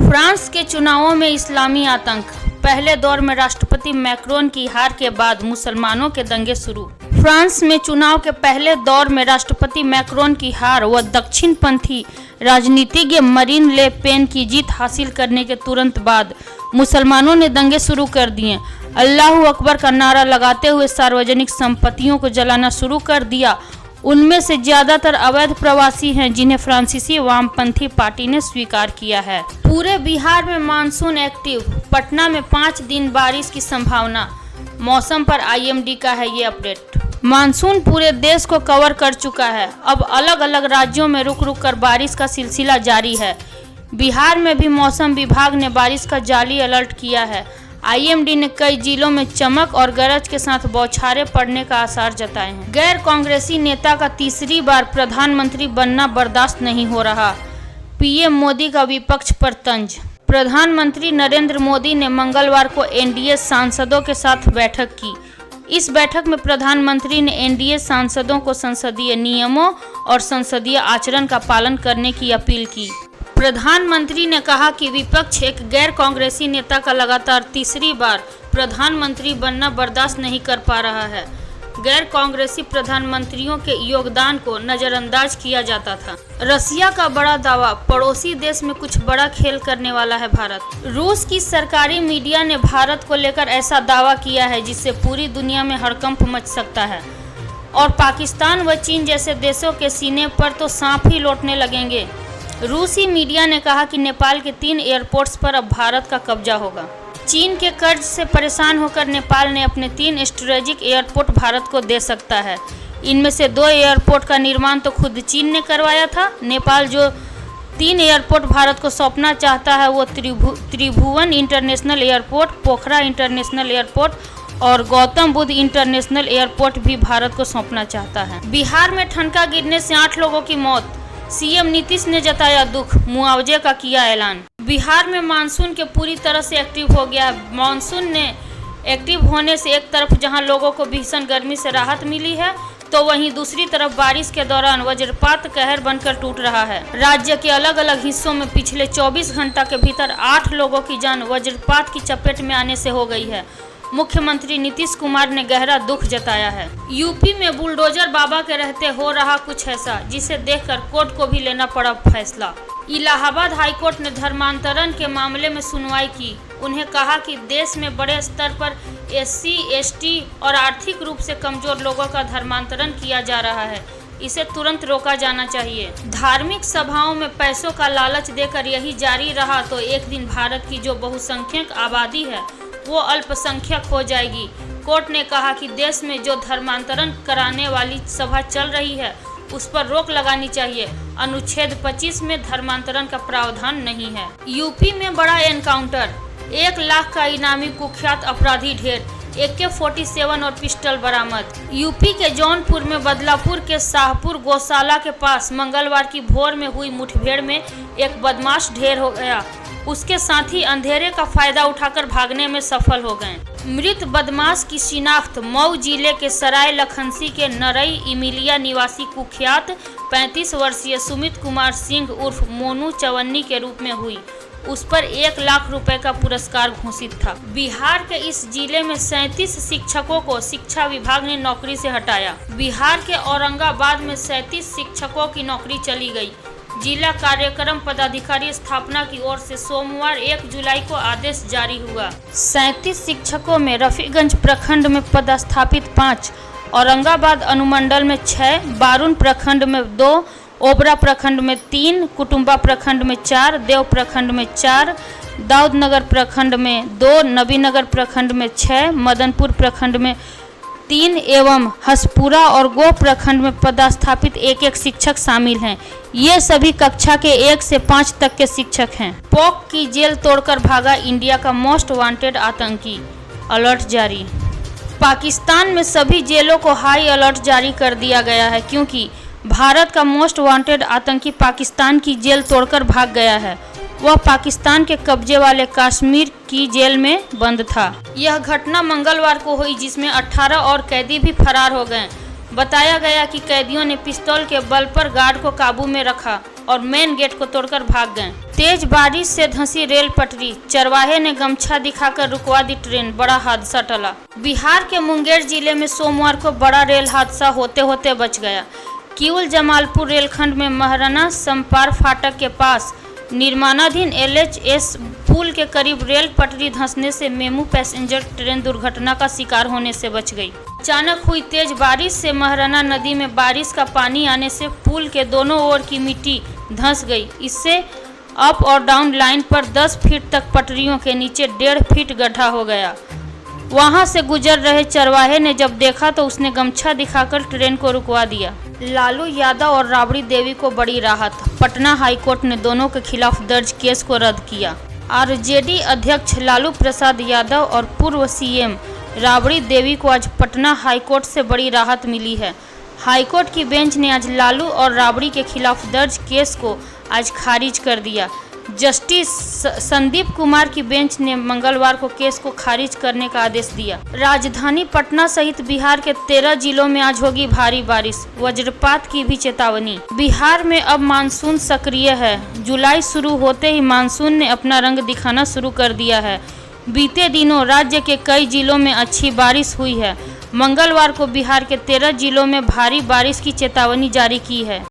France के चुनावों में इस्लामी आतंक। पहले दौर में राष्ट्रपति मैक्रोन की हार के बाद मुसलमानों के दंगे शुरू। फ्रांस में चुनाव के पहले दौर में राष्ट्रपति मैक्रोन की हार व दक्षिणपंथी राजनीतिज्ञ मरीन ले पेन की जीत हासिल करने के तुरंत बाद मुसलमानों ने दंगे शुरू कर दिए। अल्लाहू अकबर का नारा लगाते हुए सार्वजनिक संपत्तियों को जलाना शुरू कर दिया। उनमें से ज्यादातर अवैध प्रवासी हैं जिन्हें फ्रांसीसी वामपंथी पार्टी ने स्वीकार किया है। पूरे बिहार में मानसून एक्टिव। पटना में 5 दिन बारिश की संभावना। मौसम पर आईएमडी का है ये अपडेट। मानसून पूरे देश को कवर कर चुका है। अब अलग अलग राज्यों में रुक रुक कर बारिश का सिलसिला जारी है। बिहार में भी मौसम विभाग ने बारिश का जाली अलर्ट किया है। आईएमडी ने कई जिलों में चमक और गरज के साथ बौछारें पड़ने का आसार जताए हैं। गैर कांग्रेसी नेता का तीसरी बार प्रधानमंत्री बनना बर्दाश्त नहीं हो रहा। पीएम मोदी का विपक्ष पर तंज। प्रधानमंत्री नरेंद्र मोदी ने मंगलवार को एनडीए सांसदों के साथ बैठक की। इस बैठक में प्रधानमंत्री ने एनडीए सांसदों को संसदीय नियमों और संसदीय आचरण का पालन करने की अपील की। प्रधानमंत्री ने कहा कि विपक्ष एक गैर कांग्रेसी नेता का लगातार तीसरी बार प्रधानमंत्री बनना बर्दाश्त नहीं कर पा रहा है। गैर कांग्रेसी प्रधानमंत्रियों के योगदान को नजरअंदाज किया जाता था। रसिया का बड़ा दावा, पड़ोसी देश में कुछ बड़ा खेल करने वाला है भारत। रूस की सरकारी मीडिया ने भारत को लेकर ऐसा दावा किया है जिससे पूरी दुनिया में हड़कंप मच सकता है और पाकिस्तान व चीन जैसे देशों के सीने पर तो सांप ही लौटने लगेंगे। रूसी मीडिया ने कहा कि नेपाल के 3 एयरपोर्ट्स पर अब भारत का कब्जा होगा। चीन के कर्ज से परेशान होकर नेपाल ने अपने 3 स्ट्रेटेजिक एयरपोर्ट भारत को दे सकता है। इनमें से 2 एयरपोर्ट का निर्माण तो खुद चीन ने करवाया था। नेपाल जो 3 एयरपोर्ट भारत को सौंपना चाहता है वो त्रिभुवन इंटरनेशनल एयरपोर्ट, पोखरा इंटरनेशनल एयरपोर्ट और गौतम बुद्ध इंटरनेशनल एयरपोर्ट भी भारत को सौंपना चाहता है। बिहार में ठनका गिरने से 8 लोगों की मौत। सीएम नीतीश ने जताया दुख, मुआवजे का किया ऐलान। बिहार में मानसून के पूरी तरह से एक्टिव हो गया है। मानसून ने एक्टिव होने से एक तरफ जहां लोगों को भीषण गर्मी से राहत मिली है तो वहीं दूसरी तरफ बारिश के दौरान वज्रपात कहर बनकर टूट रहा है। राज्य के अलग अलग हिस्सों में पिछले 24 घंटा के भीतर 8 लोगों की जान वज्रपात की चपेट में आने से हो गई है। मुख्यमंत्री नीतीश कुमार ने गहरा दुख जताया है। यूपी में बुलडोजर बाबा के रहते हो रहा कुछ ऐसा जिसे देखकर कोर्ट को भी लेना पड़ा फैसला। इलाहाबाद हाईकोर्ट ने धर्मांतरण के मामले में सुनवाई की। उन्हें कहा कि देश में बड़े स्तर पर एससी, एसटी और आर्थिक रूप से कमजोर लोगों का धर्मांतरण किया जा रहा है। इसे तुरंत रोका जाना चाहिए। धार्मिक सभाओं में पैसों का लालच देकर यही जारी रहा तो एक दिन भारत की जो बहुसंख्यक आबादी है वो अल्पसंख्यक हो जाएगी। कोर्ट ने कहा कि देश में जो धर्मांतरण कराने वाली सभा चल रही है उस पर रोक लगानी चाहिए। अनुच्छेद 25 में धर्मांतरण का प्रावधान नहीं है। यूपी में बड़ा एनकाउंटर। 1 लाख का इनामी कुख्यात अपराधी ढेर। AK-47 और पिस्टल बरामद। यूपी के जौनपुर में बदलापुर के शाहपुर गौशाला के पास मंगलवार की भोर में हुई मुठभेड़ में एक बदमाश ढेर हो गया। उसके साथी अंधेरे का फायदा उठाकर भागने में सफल हो गए। मृत बदमाश की शिनाख्त मऊ जिले के सराय लखनसी के नरई इमिलिया निवासी कुख्यात 35 वर्षीय सुमित कुमार सिंह उर्फ मोनू चवन्नी के रूप में हुई। उस पर 1 लाख रुपए का पुरस्कार घोषित था। बिहार के इस जिले में 37 शिक्षकों को शिक्षा विभाग ने नौकरी से हटाया। बिहार के औरंगाबाद में 37 शिक्षकों की नौकरी चली गई। जिला कार्यक्रम पदाधिकारी स्थापना की ओर से सोमवार 1 जुलाई को आदेश जारी हुआ। 37 शिक्षकों में रफीगंज प्रखंड में पदस्थापित 5, औरंगाबाद अनुमंडल में 6, बारून प्रखंड में 2, ओबरा प्रखंड में 3, कुटुम्बा प्रखंड में 4, देव प्रखंड में 4, दाऊदनगर प्रखंड में 2, नबीनगर प्रखंड में 6, मदनपुर प्रखंड में 3 एवं हसपुरा और गो प्रखंड में पदस्थापित 1-1 शिक्षक शामिल हैं। ये सभी कक्षा के 1 से 5 तक के शिक्षक हैं। पोक की जेल तोड़कर भागा इंडिया का मोस्ट वांटेड आतंकी। अलर्ट जारी। पाकिस्तान में सभी जेलों को हाई अलर्ट जारी कर दिया गया है क्योंकि भारत का मोस्ट वांटेड आतंकी पाकिस्तान की जेल तोड़कर भाग गया है। वह पाकिस्तान के कब्जे वाले कश्मीर की जेल में बंद था। यह घटना मंगलवार को हुई जिसमें 18 और कैदी भी फरार हो गए। बताया गया कि कैदियों ने पिस्तौल के बल पर गार्ड को काबू में रखा और मेन गेट को तोड़कर भाग गए। तेज बारिश से धंसी रेल पटरी, चरवाहे ने गमछा दिखाकर रुकवा दी ट्रेन, बड़ा हादसा टला। बिहार के मुंगेर जिले में सोमवार को बड़ा रेल हादसा होते होते बच गया। किउल जमालपुर रेलखंड में महाराणा समपार फाटक के पास निर्माणाधीन LHS पुल के करीब रेल पटरी धंसने से मेमू पैसेंजर ट्रेन दुर्घटना का शिकार होने से बच गई। अचानक हुई तेज बारिश से महाराणा नदी में बारिश का पानी आने से पुल के दोनों ओर की मिट्टी धंस गई। इससे अप और डाउन लाइन पर 10 फीट तक पटरियों के नीचे 1.5 फीट गड्ढा हो गया। वहां से गुजर रहे चरवाहे ने जब देखा तो उसने गमछा दिखाकर ट्रेन को रुकवा दिया। लालू यादव और राबड़ी देवी को बड़ी राहत, पटना हाईकोर्ट ने दोनों के खिलाफ दर्ज केस को रद्द किया। RJD अध्यक्ष लालू प्रसाद यादव और पूर्व CM राबड़ी देवी को आज पटना हाईकोर्ट से बड़ी राहत मिली है। हाईकोर्ट की बेंच ने आज लालू और राबड़ी के खिलाफ दर्ज केस को आज खारिज कर दिया। जस्टिस संदीप कुमार की बेंच ने मंगलवार को केस को खारिज करने का आदेश दिया। राजधानी पटना सहित बिहार के 13 जिलों में आज होगी भारी बारिश, वज्रपात की भी चेतावनी। बिहार में अब मानसून सक्रिय है। जुलाई शुरू होते ही मानसून ने अपना रंग दिखाना शुरू कर दिया है। बीते दिनों राज्य के कई जिलों में अच्छी बारिश हुई है। मंगलवार को बिहार के 13 जिलों में भारी बारिश की चेतावनी जारी की है।